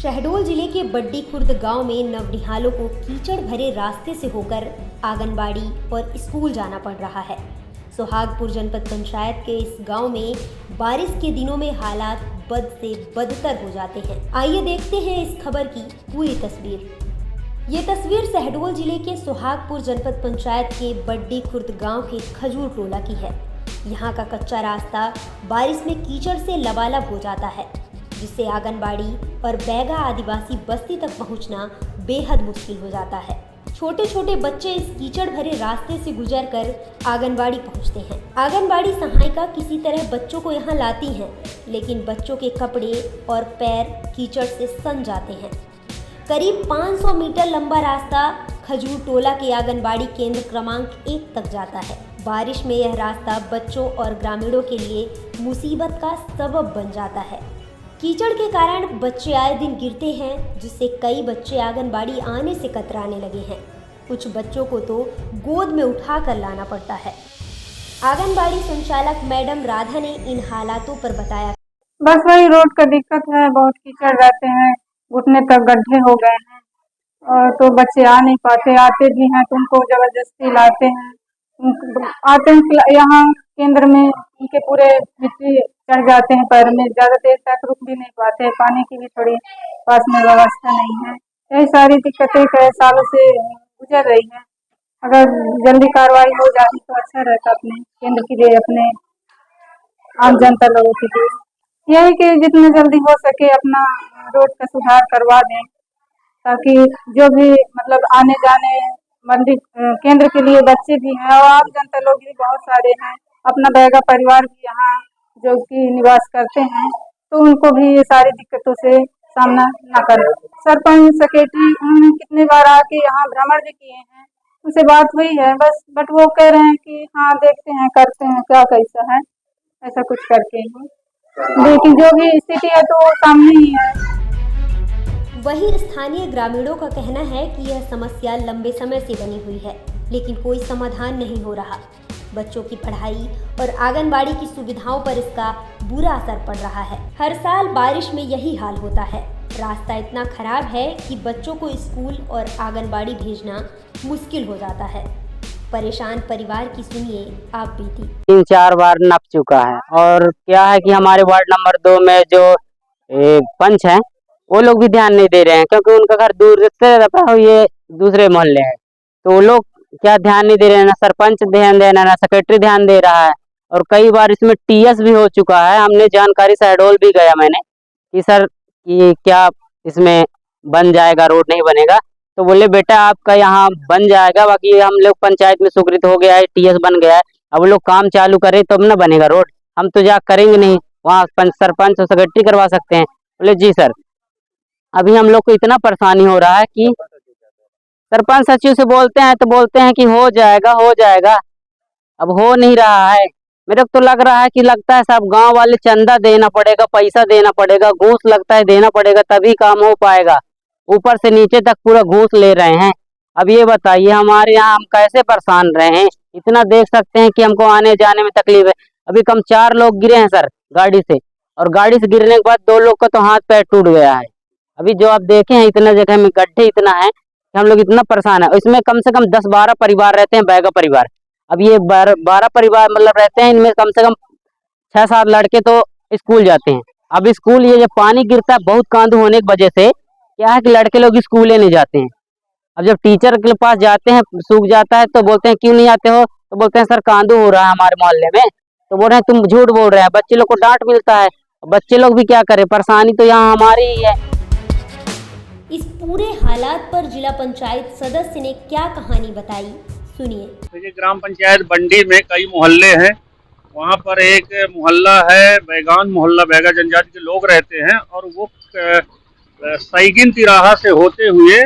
शहडोल जिले के बड्डी खुर्द गांव में नवनिहालों को कीचड़ भरे रास्ते से होकर आंगनबाड़ी और स्कूल जाना पड़ रहा है। सोहागपुर जनपद पंचायत के इस गांव में बारिश के दिनों में हालात बद से बदतर हो जाते हैं। आइए देखते हैं इस खबर की पूरी तस्वीर। ये तस्वीर शहडोल जिले के सोहागपुर जनपद पंचायत के बड्डी खुर्द गांव के खजूर टोला की है। यहाँ का कच्चा रास्ता बारिश में कीचड़ से लबालब हो जाता है, जिससे आंगनबाड़ी और बैगा आदिवासी बस्ती तक पहुंचना बेहद मुश्किल हो जाता है। छोटे छोटे बच्चे इस कीचड़ भरे रास्ते से गुजरकर आंगनबाड़ी पहुंचते हैं। आंगनबाड़ी सहायिका किसी तरह बच्चों को यहां लाती हैं, लेकिन बच्चों के कपड़े और पैर कीचड़ से सन जाते हैं। करीब 500 मीटर लंबा रास्ता खजूर टोला के आंगनबाड़ी केंद्र क्रमांक 1 तक जाता है। बारिश में यह रास्ता बच्चों और ग्रामीणों के लिए मुसीबत का सबब बन जाता है। कीचड़ के कारण बच्चे आए दिन गिरते हैं, जिससे कई बच्चे आंगनबाड़ी आने से कतराने लगे हैं। कुछ बच्चों को तो गोद में उठाकर लाना पड़ता है। आंगनबाड़ी संचालक मैडम राधा ने इन हालातों पर बताया। बस वही रोड का दिक्कत है, बहुत कीचड़ रहते हैं, घुटने तक गड्ढे हो गए हैं और तो बच्चे आ नहीं पाते। आते भी हैं तो उनको जबरदस्ती लाते हैं। आते हैं यहाँ केंद्र में, उनके पूरे मिट्टी चढ़ जाते हैं पैर में, ज्यादा देर तक रुक भी नहीं पाते। पानी की भी थोड़ी पास में व्यवस्था नहीं है। यही सारी दिक्कतें कई सालों से गुजर रही है। अगर जल्दी कार्रवाई हो जाती तो अच्छा रहता अपने केंद्र के लिए, अपने आम जनता लोगों के लिए। यही कि जितने जल्दी हो सके अपना रोड का सुधार करवा दें, ताकि जो भी मतलब आने जाने मंदिर केंद्र के लिए बच्चे भी हैं और आम जनता लोग भी बहुत सारे हैं, अपना बैगा परिवार भी यहाँ जो कि निवास करते हैं, तो उनको भी ये सारी दिक्कतों से सामना न करें। सरपंच सेक्रेटरी उन्होंने कितने बार आके यहाँ भ्रमण भी किए हैं, उनसे बात हुई है बस, बट वो कह रहे हैं कि हाँ देखते हैं, करते हैं, क्या कैसा है, ऐसा कुछ करके ही। लेकिन जो भी स्थिति है तो सामने ही है। वहीं स्थानीय ग्रामीणों का कहना है कि यह समस्या लंबे समय से बनी हुई है, लेकिन कोई समाधान नहीं हो रहा। बच्चों की पढ़ाई और आंगनबाड़ी की सुविधाओं पर इसका बुरा असर पड़ रहा है। हर साल बारिश में यही हाल होता है। रास्ता इतना खराब है कि बच्चों को स्कूल और आंगनबाड़ी भेजना मुश्किल हो जाता है। परेशान परिवार की सुनिए आप बीती। 3-4 बार नप चुका है। और क्या है कि हमारे वार्ड नंबर 2 में जो पंच हैं वो लोग भी ध्यान नहीं दे रहे हैं, क्योंकि उनका घर दूर से रहता है, ये दूसरे मोहल्ले है, तो वो लोग क्या ध्यान नहीं दे रहे हैं। ना सरपंच ध्यान दे रहा है, ना सेक्रेटरी ध्यान दे रहा है। और कई बार इसमें टीएस भी हो चुका है। हमने जानकारी शहडोल भी गया मैंने कि सर कि क्या इसमें बन जाएगा, रोड नहीं बनेगा, तो बोले बेटा आपका यहाँ बन जाएगा, बाकी हम लोग पंचायत में स्वीकृत हो गया है, टीएस बन गया है, अब वो लोग काम चालू करें तब ना बनेगा रोड, हम तो जा करेंगे नहीं, वहाँ सरपंच और सेक्रेटरी करवा सकते हैं। बोले जी सर। अभी हम लोग को इतना परेशानी हो रहा है कि सरपंच सचिव से बोलते हैं तो बोलते हैं कि हो जाएगा हो जाएगा, अब हो नहीं रहा है। मेरे को तो लग रहा है कि लगता है सब गांव वाले चंदा देना पड़ेगा, पैसा देना पड़ेगा, घूस लगता है देना पड़ेगा, तभी काम हो पाएगा। ऊपर से नीचे तक पूरा घूस ले रहे हैं। अब ये बताइए हमारे यहाँ हम कैसे परेशान रहे हैं। इतना देख सकते हैं कि हमको आने जाने में तकलीफ है। अभी कम 4 लोग गिरे हैं सर गाड़ी से, और गाड़ी से गिरने के बाद 2 लोग का तो हाथ पैर टूट गया है। अभी जो आप देखे हैं इतना जगह में गड्ढे इतना है कि हम लोग इतना परेशान है। इसमें कम से कम 10-12 परिवार रहते हैं, बैगा परिवार। अब ये 12 परिवार मतलब रहते हैं, इनमें कम से कम 6-7 लड़के तो स्कूल जाते हैं। अब स्कूल ये जब पानी गिरता है बहुत कांदू होने की वजह से क्या है कि लड़के लोग स्कूल नहीं जाते हैं। अब जब टीचर के पास जाते हैं सूख जाता है तो बोलते हैं क्यों नहीं आते हो, तो बोलते हैं सर कांदू हो रहा है हमारे मोहल्ले में, तो बोल रहे हैं तुम झूठ बोल रहे हैं। बच्चे लोग को डांट मिलता है, बच्चे लोग भी क्या करें, परेशानी तो यहाँ हमारी ही है। इस पूरे हालात पर जिला पंचायत सदस्य ने क्या कहानी बताई, सुनिए। देखिए ग्राम पंचायत बंडी में कई मोहल्ले हैं, वहाँ पर एक मोहल्ला है बैगान मोहल्ला, बैगा जनजाति के लोग रहते हैं, और वो सैगिन तिराहा से होते हुए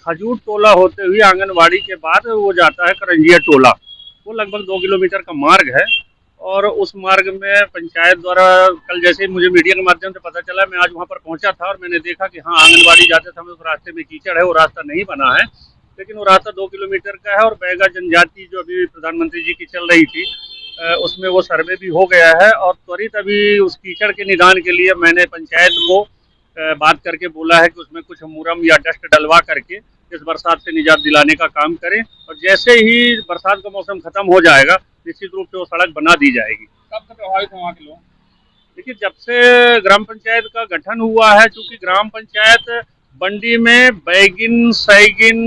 खजूर टोला होते हुए आंगनबाड़ी के बाद वो जाता है करंजिया टोला। वो लगभग 2 किलोमीटर का मार्ग है, और उस मार्ग में पंचायत द्वारा कल जैसे ही मुझे मीडिया के माध्यम से पता चला, मैं आज वहाँ पर पहुँचा था और मैंने देखा कि हाँ आंगनबाड़ी जाते समय उस रास्ते में कीचड़ है, वो रास्ता नहीं बना है, लेकिन वो रास्ता 2 किलोमीटर का है। और बैगा जनजाति जो अभी प्रधानमंत्री जी की चल रही थी उसमें वो सर्वे भी हो गया है, और त्वरित अभी उस कीचड़ के निदान के लिए मैंने पंचायत को बात करके बोला है कि उसमें कुछ मुरम या डस्ट डलवा करके इस बरसात से निजात दिलाने का काम करें, और जैसे ही बरसात का मौसम खत्म हो जाएगा निश्चित रूप से वो सड़क बना दी जाएगी। कब से प्रभावित हैं वहाँ के लोग? देखिए, जब से ग्राम पंचायत का गठन हुआ है, चूंकि ग्राम पंचायत बंडी में बैगिन, सैगिन,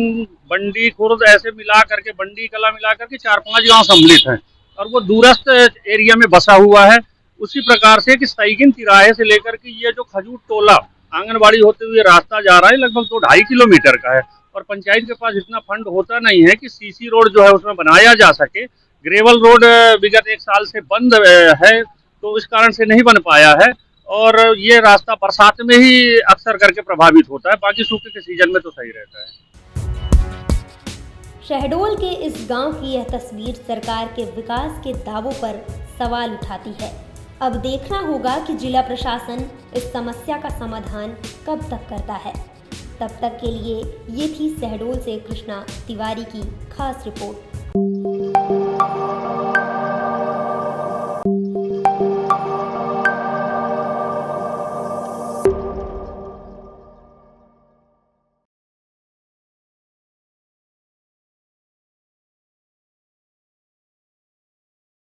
बंडी खुर्द ऐसे मिला करके, बंडी कला मिला करके 4-5 गांव सम्मिलित हैं और वो दूरस्थ एरिया में बसा हुआ है। उसी प्रकार से कि सैगिन तिराहे से लेकर के ये जो खजूर टोला आंगनबाड़ी होते हुए रास्ता जा रहा है, लगभग 2-2.5 किलोमीटर का है, और पंचायत के पास इतना फंड होता नहीं है कि सीसी रोड जो है उसमें बनाया जा सके। ग्रेवल रोड विगत 1 साल से बंद है, तो इस कारण से नहीं बन पाया है, और ये रास्ता बरसात में ही अक्सर करके प्रभावित होता है, बाकी सूखे के सीजन में तो सही रहता है। शहडोल के इस गांव की यह तस्वीर सरकार के विकास के दावों पर सवाल उठाती है। अब देखना होगा कि जिला प्रशासन इस समस्या का समाधान कब तक करता है। तब तक के लिए ये थी शहडोल से कृष्णा तिवारी की खास रिपोर्ट।